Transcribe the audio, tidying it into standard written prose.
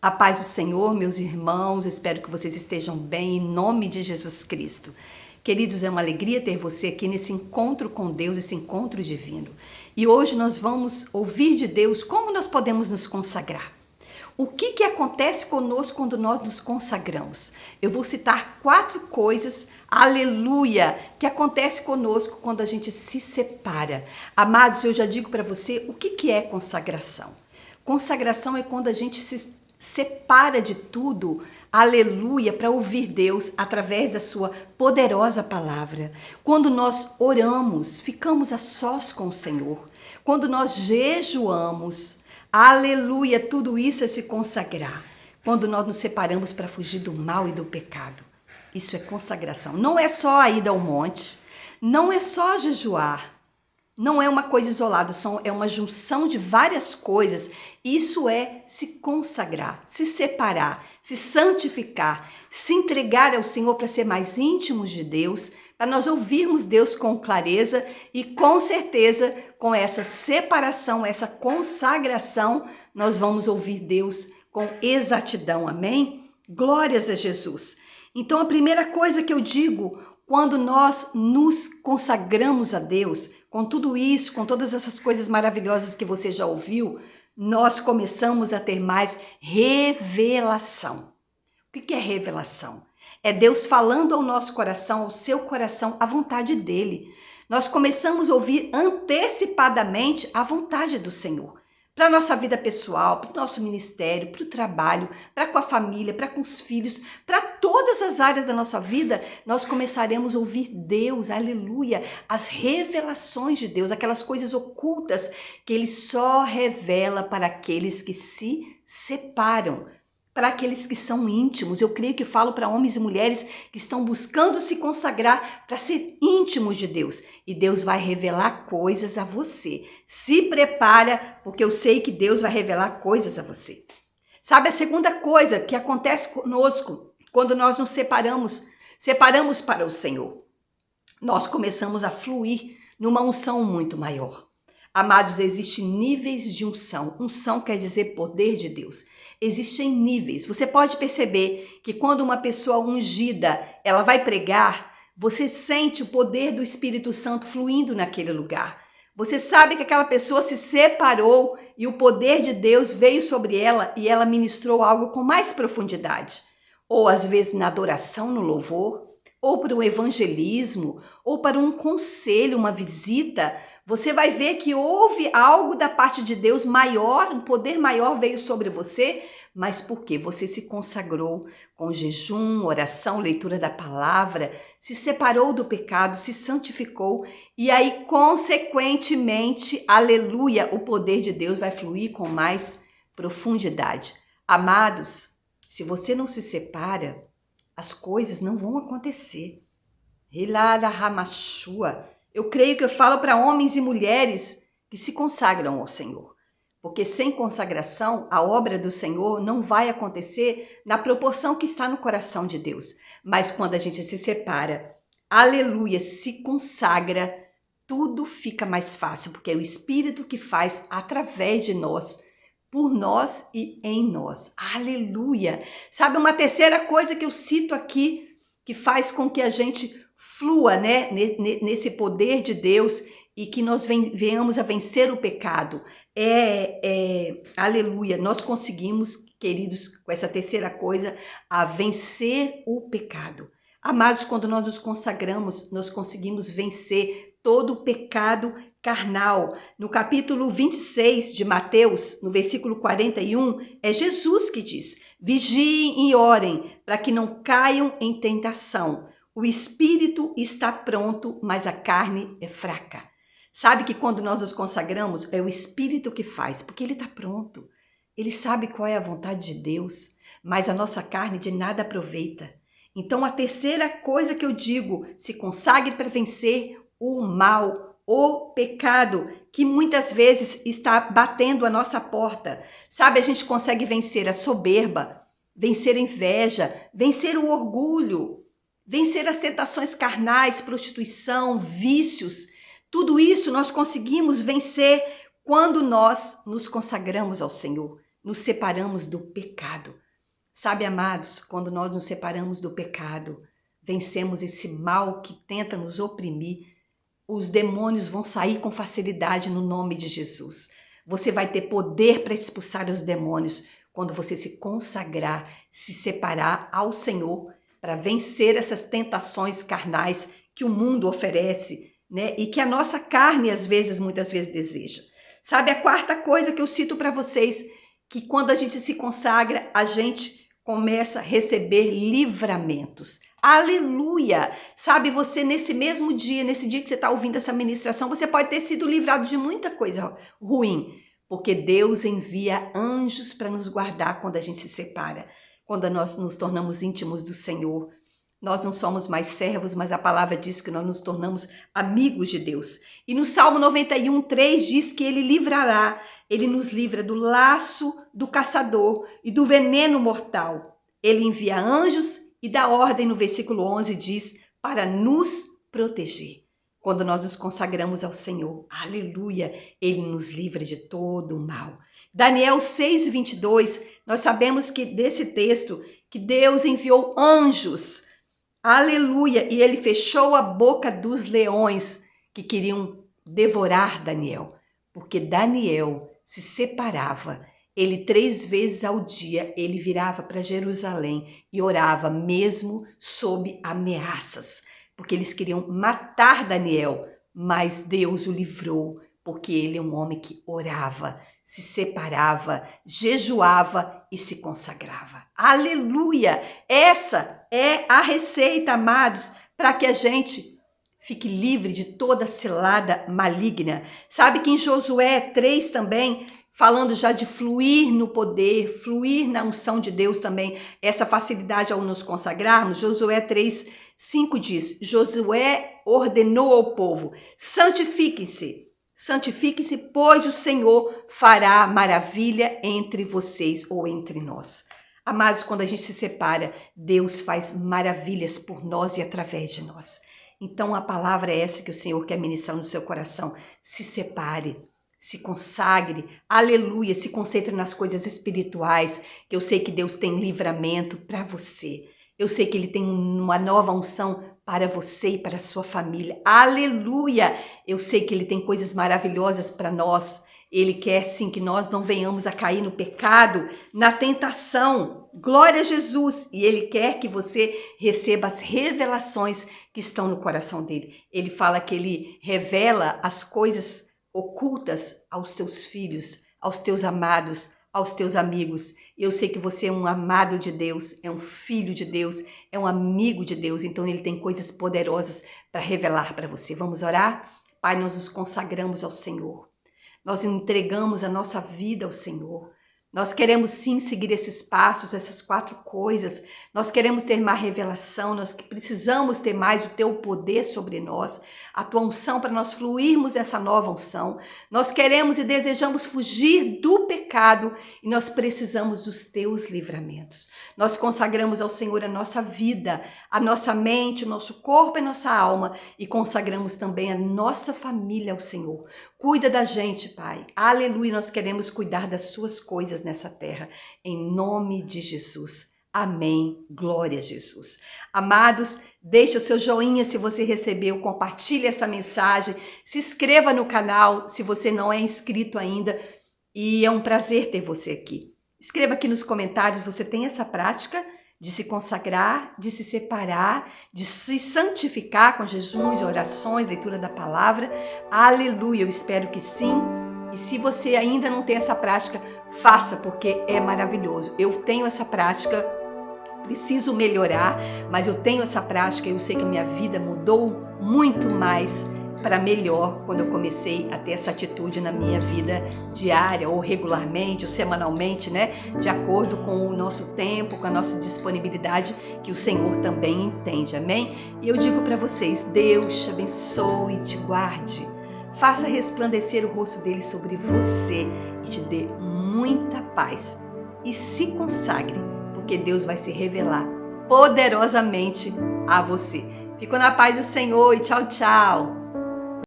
A paz do Senhor, meus irmãos, espero que vocês estejam bem, em nome de Jesus Cristo. Queridos, é uma alegria ter você aqui nesse encontro com Deus, esse encontro divino. E hoje nós vamos ouvir de Deus como nós podemos nos consagrar. O que acontece conosco quando nós nos consagramos? Eu vou citar 4 coisas, aleluia, que acontece conosco quando a gente se separa. Amados, eu já digo para você o que é consagração. Consagração é quando a gente se separa de tudo, aleluia, para ouvir Deus através da sua poderosa palavra. Quando nós oramos, ficamos a sós com o Senhor. Quando nós jejuamos, aleluia, tudo isso é se consagrar. Quando nós nos separamos para fugir do mal e do pecado. Isso é consagração. Não é só a ida ao monte, não é só jejuar. Não é uma coisa isolada, é uma junção de várias coisas. Isso é se consagrar, se separar, se santificar, se entregar ao Senhor para ser mais íntimos de Deus, para nós ouvirmos Deus com clareza e com certeza, com essa separação, essa consagração, nós vamos ouvir Deus com exatidão, amém? Glórias a Jesus! Então a primeira coisa que eu digo, quando nós nos consagramos a Deus, com tudo isso, com todas essas coisas maravilhosas que você já ouviu, nós começamos a ter mais revelação. O que é revelação? É Deus falando ao nosso coração, ao seu coração, a vontade dele. Nós começamos a ouvir antecipadamente a vontade do Senhor. Para a nossa vida pessoal, para o nosso ministério, para o trabalho, para com a família, para com os filhos, para todas as áreas da nossa vida, nós começaremos a ouvir Deus, aleluia, as revelações de Deus, aquelas coisas ocultas que Ele só revela para aqueles que se separam, para aqueles que são íntimos. Eu creio que falo para homens e mulheres que estão buscando se consagrar para ser íntimos de Deus. E Deus vai revelar coisas a você. Se prepara, porque eu sei que Deus vai revelar coisas a você. Sabe, a segunda coisa que acontece conosco quando nós nos separamos para o Senhor. Nós começamos a fluir numa unção muito maior. Amados, existem níveis de unção. Unção quer dizer poder de Deus. Existem níveis. Você pode perceber que quando uma pessoa ungida, ela vai pregar, você sente o poder do Espírito Santo fluindo naquele lugar. Você sabe que aquela pessoa se separou e o poder de Deus veio sobre ela e ela ministrou algo com mais profundidade. Ou às vezes na adoração, no louvor, ou para um evangelismo, ou para um conselho, uma visita, você vai ver que houve algo da parte de Deus maior, um poder maior veio sobre você, mas porque você se consagrou com jejum, oração, leitura da palavra, se separou do pecado, se santificou e aí, consequentemente, aleluia, o poder de Deus vai fluir com mais profundidade. Amados, se você não se separa, as coisas não vão acontecer. Eu creio que eu falo para homens e mulheres que se consagram ao Senhor. Porque sem consagração, a obra do Senhor não vai acontecer na proporção que está no coração de Deus. Mas quando a gente se separa, aleluia, se consagra, tudo fica mais fácil. Porque é o Espírito que faz através de nós, por nós e em nós. Aleluia! Sabe, uma terceira coisa que eu cito aqui, que faz com que a gente flua, né, nesse poder de Deus e que nós venhamos a vencer o pecado. Aleluia, nós conseguimos, queridos, com essa terceira coisa, a vencer o pecado. Amados, quando nós nos consagramos, nós conseguimos vencer todo o pecado carnal. No capítulo 26 de Mateus, no versículo 41, é Jesus que diz: vigiem e orem para que não caiam em tentação. O espírito está pronto, mas a carne é fraca. Sabe que quando nós nos consagramos, é o Espírito que faz, porque ele está pronto. Ele sabe qual é a vontade de Deus, mas a nossa carne de nada aproveita. Então, a terceira coisa que eu digo, se consagre para vencer o mal, o pecado, que muitas vezes está batendo a nossa porta. Sabe, a gente consegue vencer a soberba, vencer a inveja, vencer o orgulho, vencer as tentações carnais, prostituição, vícios. Tudo isso nós conseguimos vencer quando nós nos consagramos ao Senhor. nos separamos do pecado. Sabe, amados, quando nós nos separamos do pecado, vencemos esse mal que tenta nos oprimir, os demônios vão sair com facilidade no nome de Jesus. Você vai ter poder para expulsar os demônios quando você se consagrar, se separar ao Senhor para vencer essas tentações carnais que o mundo oferece, né? E que a nossa carne, muitas vezes deseja. Sabe, a quarta coisa que eu cito para vocês, que quando a gente se consagra, a gente começa a receber livramentos. Aleluia! Sabe, você nesse mesmo dia, nesse dia que você está ouvindo essa ministração, você pode ter sido livrado de muita coisa ruim, porque Deus envia anjos para nos guardar quando a gente se separa, quando nós nos tornamos íntimos do Senhor. Nós não somos mais servos, mas a palavra diz que nós nos tornamos amigos de Deus. E no Salmo 91:3 diz que ele livrará, ele nos livra do laço do caçador e do veneno mortal. Ele envia anjos e dá ordem, no versículo 11 diz, para nos proteger. Quando nós nos consagramos ao Senhor, aleluia, ele nos livra de todo o mal. Daniel 6:22, nós sabemos que desse texto, que Deus enviou anjos, aleluia, e ele fechou a boca dos leões que queriam devorar Daniel, porque Daniel se separava. Ele 3 vezes ao dia, ele virava para Jerusalém e orava mesmo sob ameaças, porque eles queriam matar Daniel, mas Deus o livrou, porque ele é um homem que orava, se separava, jejuava e se consagrava. Aleluia! Essa é a receita, amados, para que a gente fique livre de toda cilada maligna. Sabe que em Josué 3 também, falando já de fluir no poder, fluir na unção de Deus também, essa facilidade ao nos consagrarmos, Josué 3:5 diz, Josué ordenou ao povo, santifiquem-se, pois o Senhor fará maravilha entre vocês ou entre nós. Amados, quando a gente se separa, Deus faz maravilhas por nós e através de nós. Então a palavra é essa que o Senhor quer ministrar no seu coração. Se separe, se consagre, aleluia, se concentre nas coisas espirituais, que eu sei que Deus tem livramento para você. Eu sei que Ele tem uma nova unção para você e para a sua família. Aleluia! Eu sei que Ele tem coisas maravilhosas para nós. Ele quer sim que nós não venhamos a cair no pecado, na tentação. Glória a Jesus! E Ele quer que você receba as revelações que estão no coração dele. Ele fala que Ele revela as coisas ocultas aos teus filhos, aos teus amados, aos teus amigos. Eu sei que você é um amado de Deus, é um filho de Deus, é um amigo de Deus, então Ele tem coisas poderosas para revelar para você. Vamos orar? Pai, nós nos consagramos ao Senhor. Nós entregamos a nossa vida ao Senhor. Nós queremos sim seguir esses passos, essas 4 coisas. Nós queremos ter mais revelação, nós precisamos ter mais o teu poder sobre nós, a tua unção para nós fluirmos essa nova unção. Nós queremos e desejamos fugir do pecado e nós precisamos dos teus livramentos. Nós consagramos ao Senhor a nossa vida, a nossa mente, o nosso corpo e nossa alma e consagramos também a nossa família ao Senhor. Cuida da gente, Pai. Aleluia, nós queremos cuidar das suas coisas nessa terra, em nome de Jesus. Amém. Glória a Jesus. Amados, deixe o seu joinha se você recebeu, compartilhe essa mensagem, se inscreva no canal se você não é inscrito ainda e é um prazer ter você aqui. Escreva aqui nos comentários, você tem essa prática de se consagrar, de se separar, de se santificar com jejuns, orações, leitura da palavra. Aleluia, eu espero que sim. E se você ainda não tem essa prática, faça, porque é maravilhoso. Eu tenho essa prática, preciso melhorar, mas eu tenho essa prática e eu sei que a minha vida mudou muito mais para melhor quando eu comecei a ter essa atitude na minha vida diária, ou regularmente, ou semanalmente, né? De acordo com o nosso tempo, com a nossa disponibilidade, que o Senhor também entende, amém? E eu digo para vocês, Deus te abençoe e te guarde. Faça resplandecer o rosto dele sobre você e te dê muita paz. E se consagre, porque Deus vai se revelar poderosamente a você. Fico na paz do Senhor e tchau, tchau.